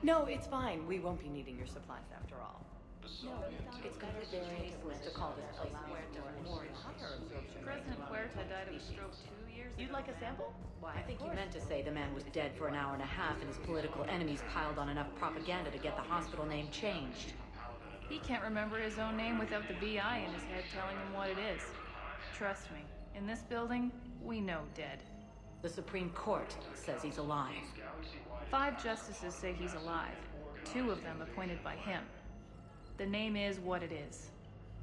No, it's fine. We won't be needing your supplies after all. No, it's got a variant of list to call this place Puerto Memorial. President Huerta died of a stroke 2 years ago. You'd like a sample? Why, I think you meant to say the man was dead for an hour and a half and his political enemies piled on enough propaganda to get the hospital name changed. He can't remember his own name without the VI in his head telling him what it is. Trust me, in this building, we know dead. The Supreme Court says he's alive. 5 justices say he's alive, 2 of them appointed by him. The name is what it is.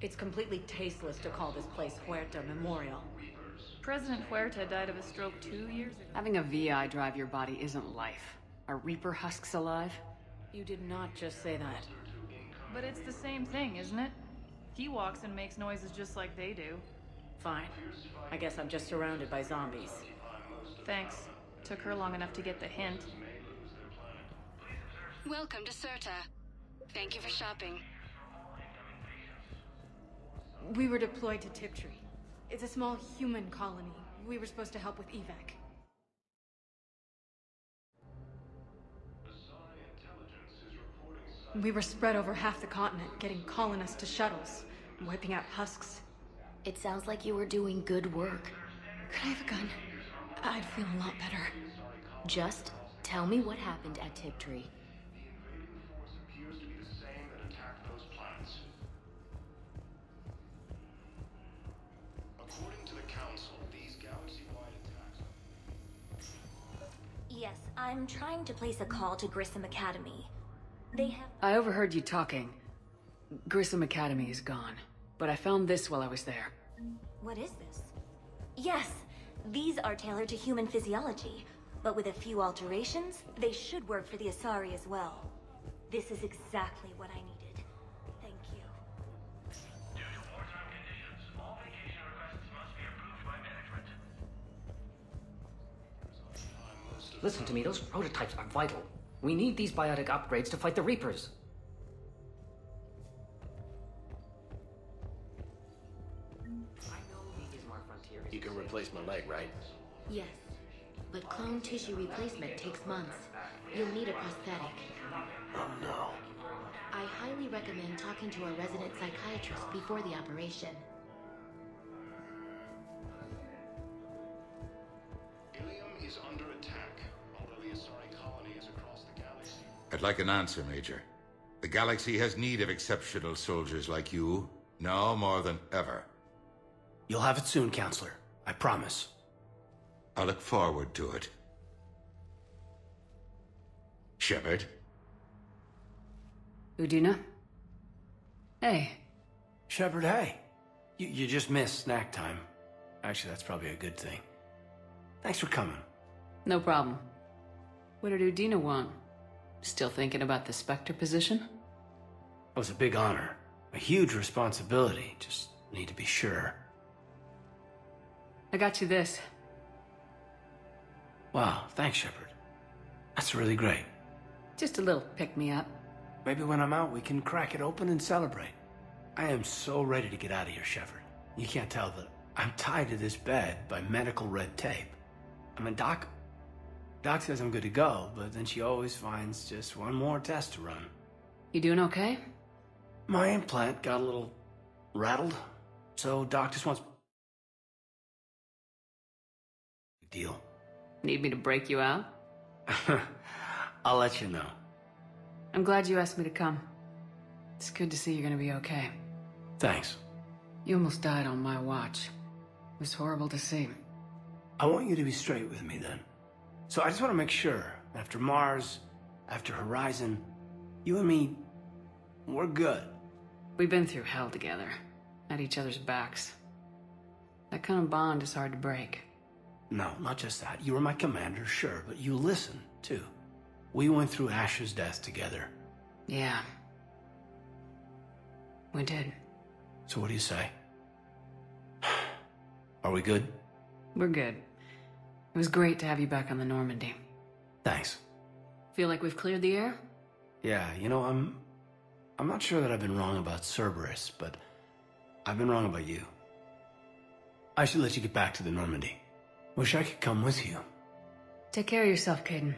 It's completely tasteless to call this place Huerta Memorial. President Huerta died of a stroke 2 years ago. Having a VI drive your body isn't life. Are Reaper husks alive? You did not just say that. But it's the same thing, isn't it? He walks and makes noises just like they do. Fine. I guess I'm just surrounded by zombies. Thanks. Took her long enough to get the hint. Welcome to Serta. Thank you for shopping. We were deployed to Tiptree. It's a small human colony. We were supposed to help with evac. We were spread over half the continent, getting colonists to shuttles, wiping out husks. It sounds like you were doing good work. Could I have a gun? I'd feel a lot better. Just tell me what happened at Tiptree. Yes, I'm trying to place a call to Grissom Academy. They have... I overheard you talking. Grissom Academy is gone, but I found this while I was there. What is this? Yes, these are tailored to human physiology, but with a few alterations, they should work for the Asari as well. This is exactly what I needed. Thank you. Due to wartime conditions, all vacation requests must be approved by management. Listen to me, those prototypes are vital. We need these biotic upgrades to fight the Reapers. You can replace my leg, right? Yes, but clone tissue replacement takes months. You'll need a prosthetic. Oh no. I highly recommend talking to a resident psychiatrist before the operation. Ilium is under attack, although the Asari colony is across the galaxy. I'd like an answer, Major. The galaxy has need of exceptional soldiers like you, now more than ever. You'll have it soon, Counselor. I promise. I look forward to it. Shepard? Udina? Hey. Shepard, hey. You just missed snack time. Actually, that's probably a good thing. Thanks for coming. No problem. What did Udina want? Still thinking about the Spectre position? It was a big honor. A huge responsibility. Just need to be sure. I got you this. Wow, thanks, Shepard. That's really great. Just a little pick-me-up. Maybe when I'm out, we can crack it open and celebrate. I am so ready to get out of here, Shepard. You can't tell that I'm tied to this bed by medical red tape. I mean, Doc says I'm good to go, but then she always finds just one more test to run. You doing okay? My implant got a little rattled, so Doc just wants... Deal. Need me to break you out? I'll let you know. I'm glad you asked me to come. It's good to see you're gonna be okay. Thanks. You almost died on my watch. It was horrible to see. I want you to be straight with me then. So I just want to make sure, after Mars, after Horizon, you and me, we're good. We've been through hell together, at each other's backs. That kind of bond is hard to break. No, not just that. You were my commander, sure, but you listened, too. We went through Ash's death together. Yeah. We did. So what do you say? Are we good? We're good. It was great to have you back on the Normandy. Thanks. Feel like we've cleared the air? Yeah, you know, I'm not sure that I've been wrong about Cerberus, but I've been wrong about you. I should let you get back to the Normandy. Wish I could come with you. Take care of yourself, Caden.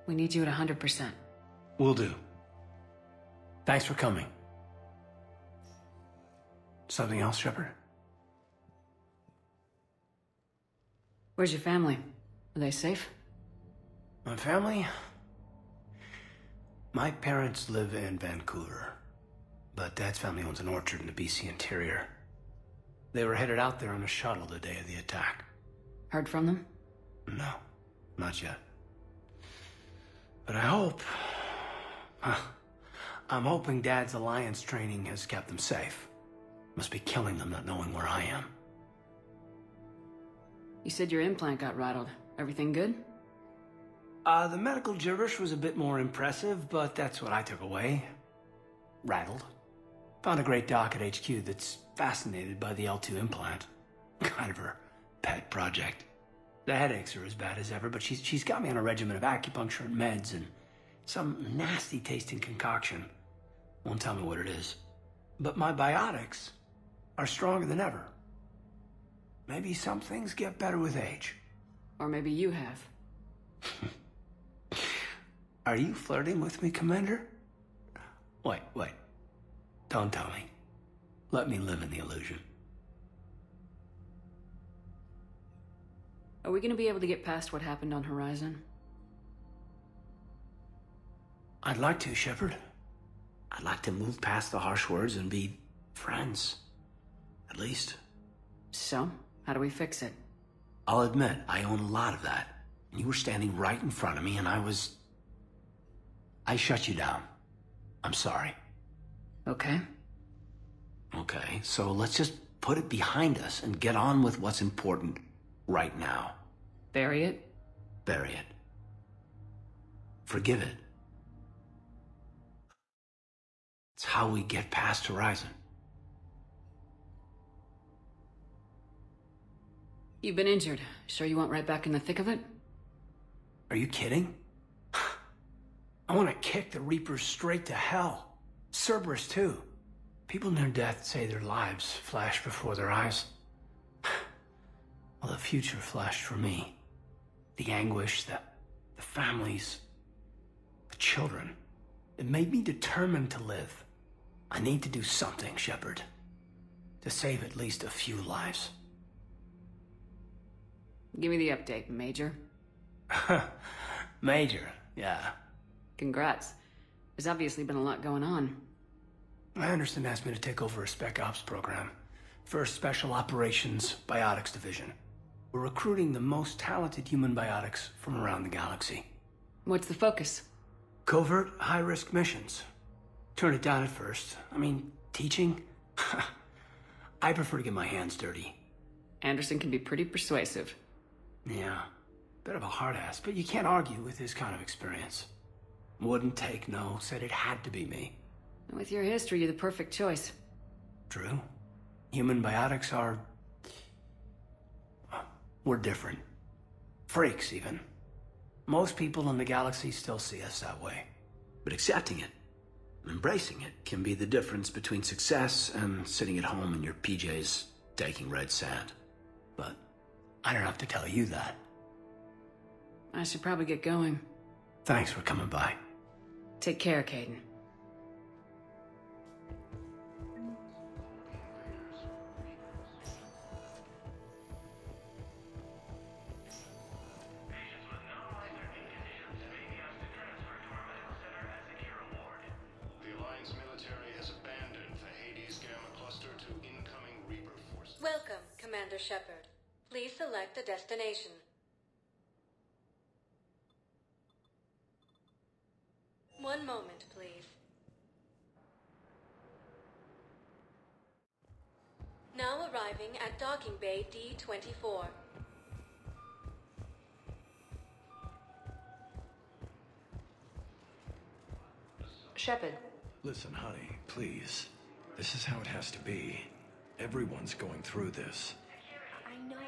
We need you at 100%. Will do. Thanks for coming. Something else, Shepard? Where's your family? Are they safe? My family? My parents live in Vancouver, but Dad's family owns an orchard in the BC interior. They were headed out there on a shuttle the day of the attack. Heard from them? No, not yet. But I hope... I'm hoping Dad's Alliance training has kept them safe. Must be killing them not knowing where I am. You said your implant got rattled. Everything good? The medical gibberish was a bit more impressive, but that's what I took away. Rattled. Found a great doc at HQ that's fascinated by the L2 implant. Kind of her pet project. The headaches are as bad as ever, but she's got me on a regimen of acupuncture and meds and some nasty tasting concoction. Won't tell me what it is. But my biotics are stronger than ever. Maybe some things get better with age. Or maybe you have. Are you flirting with me, Commander? Wait. Don't tell me. Let me live in the illusion. Are we gonna be able to get past what happened on Horizon? I'd like to, Shepard. I'd like to move past the harsh words and be friends. At least. So, how do we fix it? I'll admit, I own a lot of that. You were standing right in front of me and I shut you down. I'm sorry. Okay. Okay, so let's just put it behind us and get on with what's important right now. Bury it? Bury it. Forgive it. It's how we get past Horizon. You've been injured. Sure you want right back in the thick of it? Are you kidding? I want to kick the Reapers straight to hell. Cerberus, too. People near death say their lives flash before their eyes. Well, the future flashed for me. The anguish, the families, the children. It made me determined to live. I need to do something, Shepard. To save at least a few lives. Give me the update, Major. Major, yeah. Congrats. There's obviously been a lot going on. Anderson asked me to take over a Spec Ops program. First Special Operations Biotics Division. We're recruiting the most talented human biotics from around the galaxy. What's the focus? Covert, high-risk missions. Turned it down at first. I mean, teaching? I prefer to get my hands dirty. Anderson can be pretty persuasive. Yeah, bit of a hard ass, but you can't argue with his kind of experience. Wouldn't take no, said it had to be me. With your history, you're the perfect choice. True. Human biotics are... we're different. Freaks, even. Most people in the galaxy still see us that way. But accepting it, embracing it, can be the difference between success and sitting at home in your PJs taking red sand. But I don't have to tell you that. I should probably get going. Thanks for coming by. Take care, Caden. Welcome, Commander Shepard. Please select a destination. One moment, please. Now arriving at Docking Bay D-24. Shepard. Listen, honey, please. This is how it has to be. Everyone's going through this. I know, and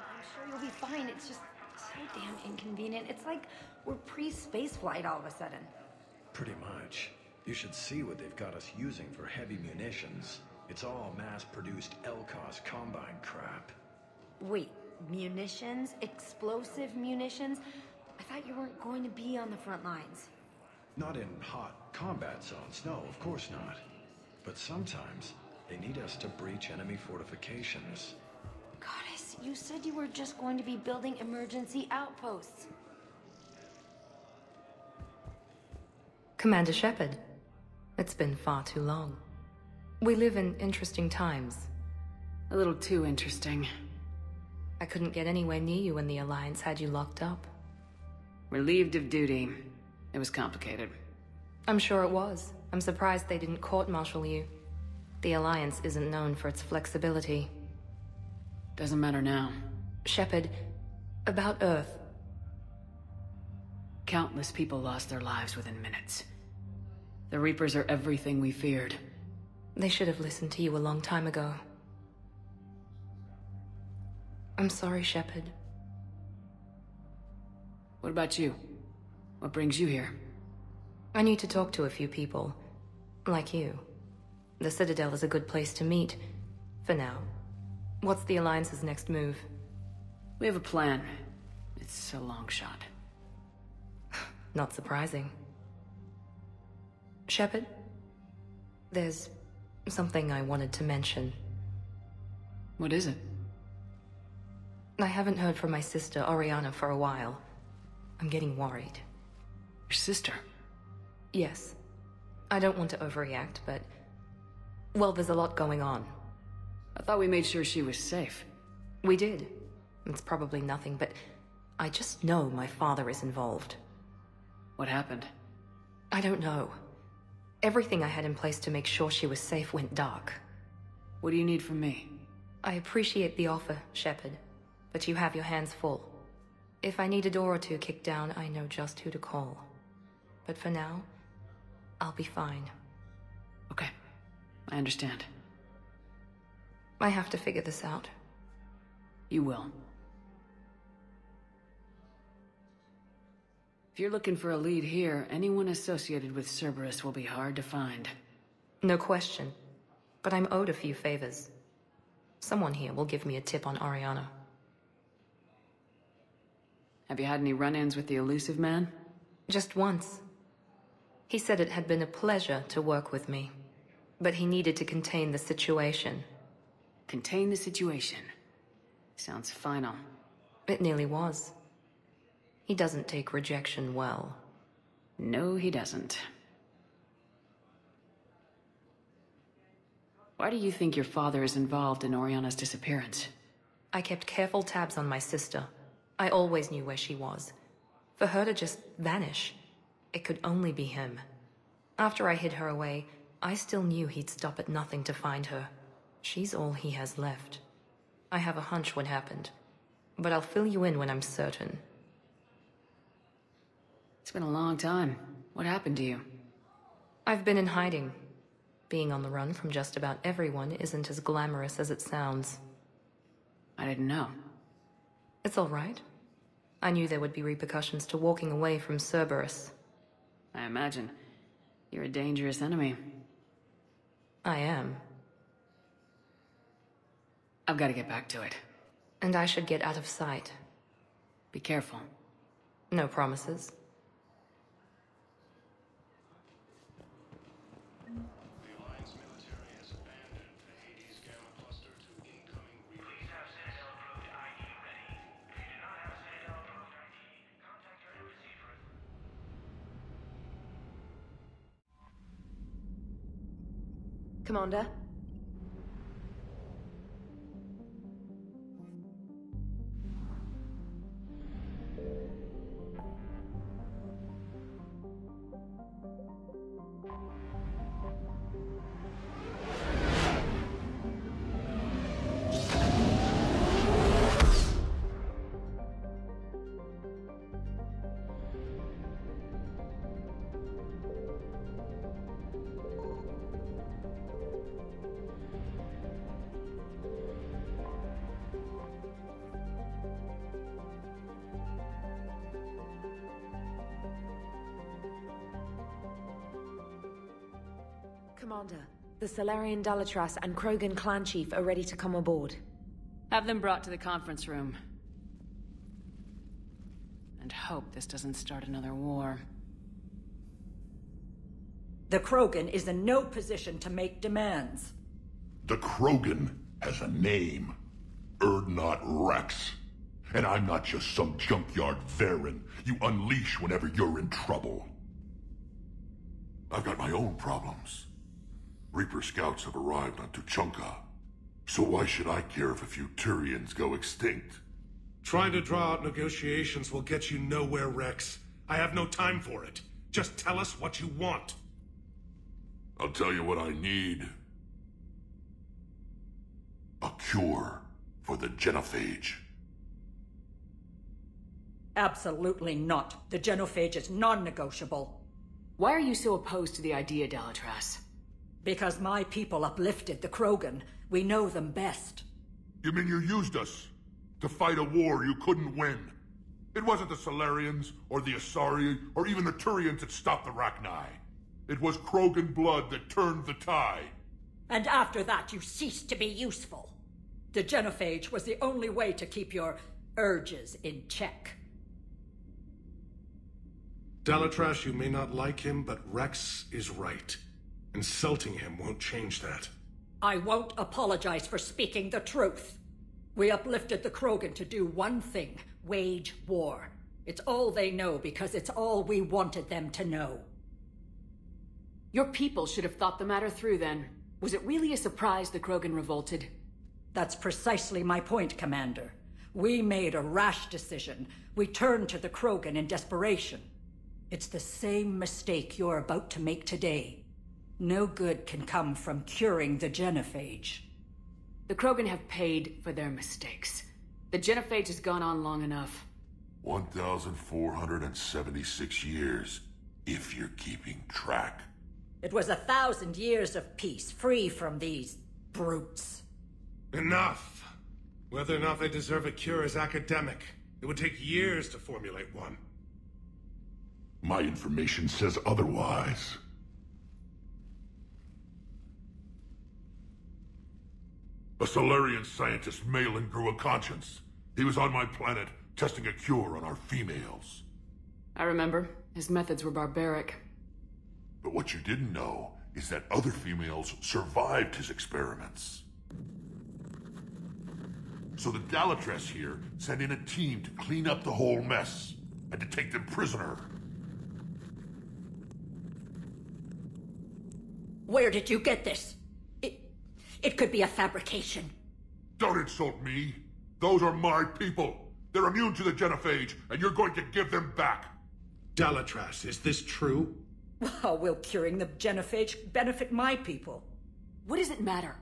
I'm sure you'll be fine. It's just so damn inconvenient. It's like we're pre-space flight all of a sudden. Pretty much. You should see what they've got us using for heavy munitions. It's all mass-produced LCOS combine crap. Wait, munitions? Explosive munitions? I thought you weren't going to be on the front lines. Not in hot combat zones, no, of course not. But sometimes, they need us to breach enemy fortifications. Goddess, you said you were just going to be building emergency outposts. Commander Shepard, it's been far too long. We live in interesting times. A little too interesting. I couldn't get anywhere near you when the Alliance had you locked up. Relieved of duty. It was complicated. I'm sure it was. I'm surprised they didn't court-martial you. The Alliance isn't known for its flexibility. Doesn't matter now. Shepard, about Earth. Countless people lost their lives within minutes. The Reapers are everything we feared. They should have listened to you a long time ago. I'm sorry, Shepard. What about you? What brings you here? I need to talk to a few people. Like you. The Citadel is a good place to meet. For now. What's the Alliance's next move? We have a plan. It's a long shot. Not surprising. Shepard? There's something I wanted to mention. What is it? I haven't heard from my sister, Oriana, for a while. I'm getting worried. Your sister? Yes. I don't want to overreact, but... well, there's a lot going on. I thought we made sure she was safe. We did. It's probably nothing, but... I just know my father is involved. What happened? I don't know. Everything I had in place to make sure she was safe went dark. What do you need from me? I appreciate the offer, Shepard, but you have your hands full. If I need a door or two kicked down, I know just who to call. But for now, I'll be fine. Okay, I understand. I have to figure this out. You will. If you're looking for a lead here, anyone associated with Cerberus will be hard to find. No question. But I'm owed a few favors. Someone here will give me a tip on Oriana. Have you had any run-ins with the elusive man? Just once. He said it had been a pleasure to work with me. But he needed to contain the situation. Contain the situation? Sounds final. It nearly was. He doesn't take rejection well. No, he doesn't. Why do you think your father is involved in Oriana's disappearance? I kept careful tabs on my sister. I always knew where she was. For her to just vanish, it could only be him. After I hid her away, I still knew he'd stop at nothing to find her. She's all he has left. I have a hunch what happened, but I'll fill you in when I'm certain. It's been a long time. What happened to you? I've been in hiding. Being on the run from just about everyone isn't as glamorous as it sounds. I didn't know. It's all right. I knew there would be repercussions to walking away from Cerberus. I imagine. You're a dangerous enemy. I am. I've got to get back to it. And I should get out of sight. Be careful. No promises. Commander? Commander, the Salarian Dalatras and Krogan clan chief are ready to come aboard. Have them brought to the conference room. And hope this doesn't start another war. The Krogan is in no position to make demands. The Krogan has a name. Urdnot Rex. And I'm not just some junkyard Varen you unleash whenever you're in trouble. I've got my own problems. Reaper scouts have arrived on Tuchanka. So why should I care if a few Turians go extinct? Trying to draw out negotiations will get you nowhere, Rex. I have no time for it. Just tell us what you want. I'll tell you what I need. A cure for the genophage. Absolutely not. The genophage is non-negotiable. Why are you so opposed to the idea, Dalatras? Because my people uplifted the Krogan. We know them best. You mean you used us to fight a war you couldn't win? It wasn't the Solarians, or the Asari, or even the Turians that stopped the Rachni. It was Krogan blood that turned the tide. And after that, you ceased to be useful. The genophage was the only way to keep your urges in check. Dalatras, you may not like him, but Rex is right. Insulting him won't change that. I won't apologize for speaking the truth. We uplifted the Krogan to do one thing: wage war. It's all they know because it's all we wanted them to know. Your people should have thought the matter through then. Was it really a surprise the Krogan revolted? That's precisely my point, Commander. We made a rash decision. We turned to the Krogan in desperation. It's the same mistake you're about to make today. No good can come from curing the genophage. The Krogan have paid for their mistakes. The genophage has gone on long enough. 1,476 years, if you're keeping track. It was 1,000 years of peace, free from these brutes. Enough! Whether or not they deserve a cure is academic. It would take years to formulate one. My information says otherwise. A Solarian scientist, Malin, grew a conscience. He was on my planet, testing a cure on our females. I remember. His methods were barbaric. But what you didn't know is that other females survived his experiments. So the Dalatras here sent in a team to clean up the whole mess, and to take them prisoner. Where did you get this? It could be a fabrication. Don't insult me. Those are my people. They're immune to the genophage, and you're going to give them back. Dalatras, is this true? How will curing the genophage benefit my people? What does it matter?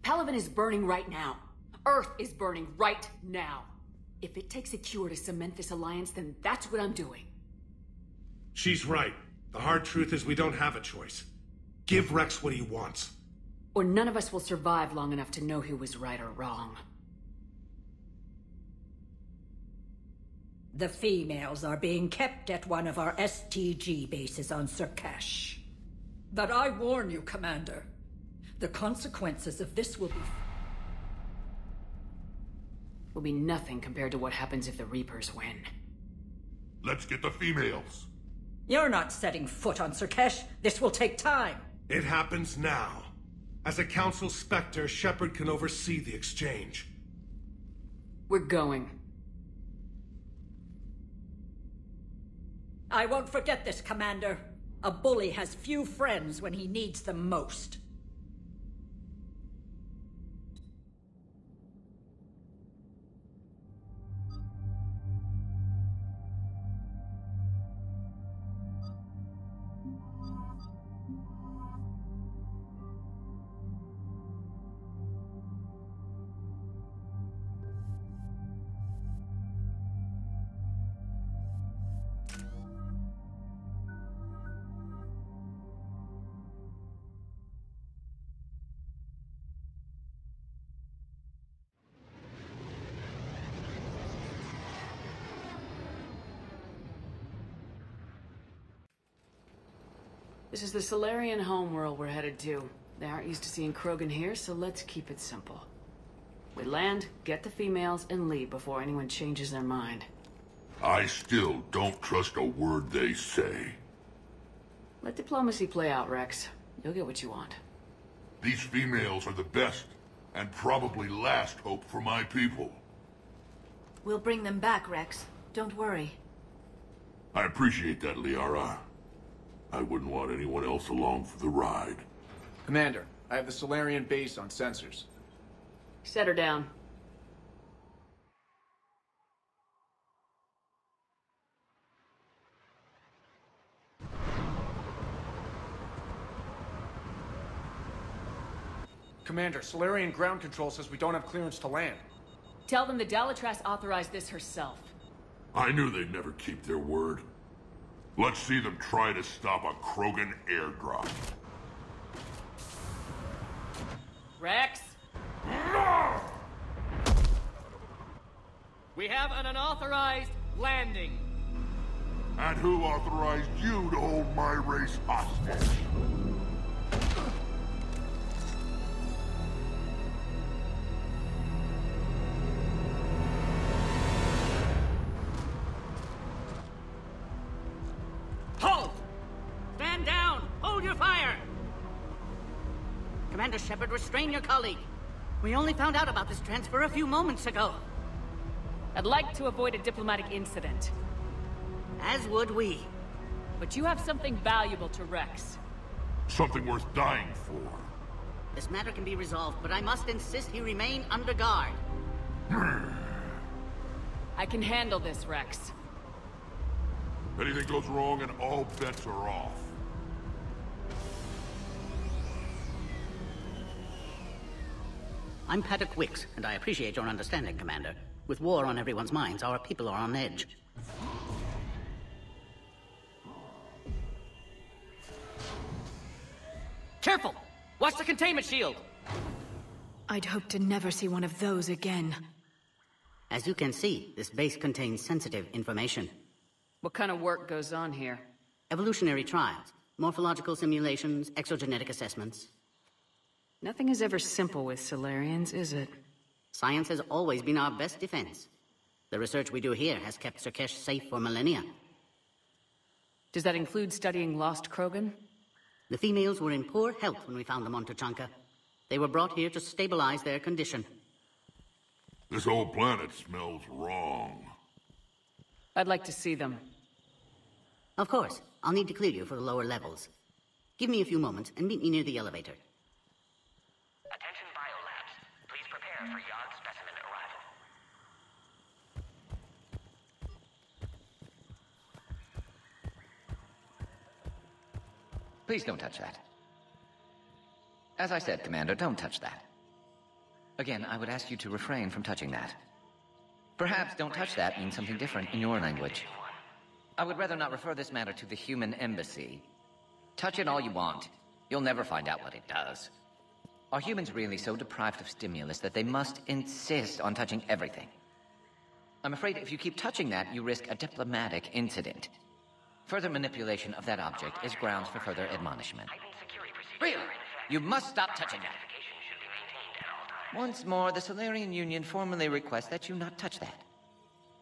Palaven is burning right now. Earth is burning right now. If it takes a cure to cement this alliance, then that's what I'm doing. She's right. The hard truth is we don't have a choice. Give Rex what he wants. Or none of us will survive long enough to know who was right or wrong. The females are being kept at one of our STG bases on Surkash. But I warn you, Commander, the consequences of this will be nothing compared to what happens if the Reapers win. Let's get the females. You're not setting foot on Surkash. This will take time. It happens now. As a Council Spectre, Shepard can oversee the exchange. We're going. I won't forget this, Commander. A bully has few friends when he needs them most. This is the Solarian homeworld we're headed to. They aren't used to seeing Krogan here, so let's keep it simple. We land, get the females, and leave before anyone changes their mind. I still don't trust a word they say. Let diplomacy play out, Rex. You'll get what you want. These females are the best, and probably last hope for my people. We'll bring them back, Rex. Don't worry. I appreciate that, Liara. I wouldn't want anyone else along for the ride. Commander, I have the Solarian base on sensors. Set her down. Commander, Solarian ground control says we don't have clearance to land. Tell them the Dalitras authorized this herself. I knew they'd never keep their word. Let's see them try to stop a Krogan airdrop. Rex? We have an unauthorized landing. And who authorized you to hold my race hostage? Halt! Stand down! Hold your fire! Commander Shepard, restrain your colleague. We only found out about this transfer a few moments ago. I'd like to avoid a diplomatic incident. As would we. But you have something valuable to Rex. Something worth dying for. This matter can be resolved, but I must insist he remain under guard. I can handle this, Rex. If anything goes wrong, and all bets are off. I'm Paddock Wicks, and I appreciate your understanding, Commander. With war on everyone's minds, our people are on edge. Careful! Watch the containment shield! I'd hope to never see one of those again. As you can see, this base contains sensitive information. What kind of work goes on here? Evolutionary trials, morphological simulations, exogenetic assessments. Nothing is ever simple with Solarians, is it? Science has always been our best defense. The research we do here has kept Surkesh safe for millennia. Does that include studying lost Krogan? The females were in poor health when we found them on Tuchanka. They were brought here to stabilize their condition. This whole planet smells wrong. I'd like to see them. Of course. I'll need to clear you for the lower levels. Give me a few moments and meet me near the elevator. Attention biolabs. Please prepare for yard specimen arrival. Please don't touch that. As I said, Commander, don't touch that. Again, I would ask you to refrain from touching that. Perhaps don't touch that means something different in your language. I would rather not refer this matter to the human embassy. Touch it all you want. You'll never find out what it does. Are humans really so deprived of stimulus that they must insist on touching everything? I'm afraid if you keep touching that, you risk a diplomatic incident. Further manipulation of that object is grounds for further admonishment. Really? You must stop touching that. Once more, the Solarian Union formally requests that you not touch that.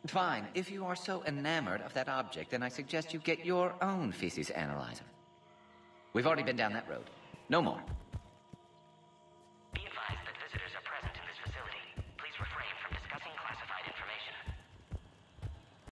Fine. If you are so enamored of that object, then I suggest you get your own feces analyzer. We've already been down that road. No more.